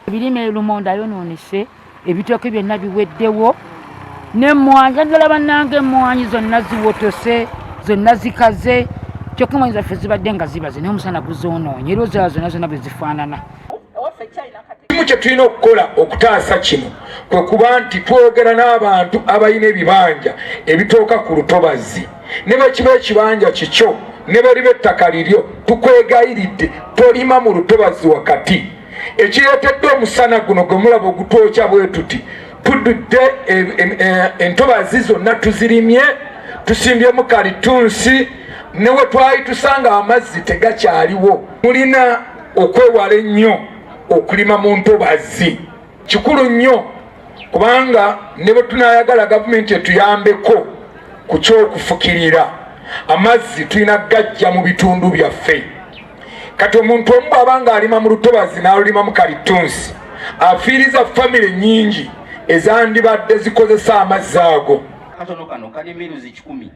Ebirime Lumonde ayonoonese ebitooke byonna biweddewo n'emmwanyi ddala bannange emmwanyi zonna ziwotose zonna zikaze kyokka emmwanyi zaffe zibadde nga zibaze naye omusana guzoonoonye era ozala zonna bwe zifaanana. Kimu kye tulina okukola okutaasa kino kwe kuba nti twogera n'abantu abalina ebibanja ebitooka ku lutobazi ne bwe kiba ekibanja kikyo ne bwe liba ettaka liryo tukwegayiridde tolima mu lutobazi wakati. Ekireetedde omusana guno gwe mulaba ogutwokya bwe tuti tududde entobazi zonna tuzirimye tusimbyemu kalitunsi ne we twali tusanga amazzi tegakyaliwo. Mulina okwewala ennyo okulima mu ntobazi kikulu nnyo kubanga ne bwe tunayagala gavumenti etuyambeko ku kyokufukirira amazzi tulina gajja mu bitundu byaffe. Kati omuntu omu bw'abanga alima mu lutobazi n'alulima mu kalitunsi afiiriza famire nnyingi ezandibadde zikozesa amazzi ago. Katono kano kali miruzi 10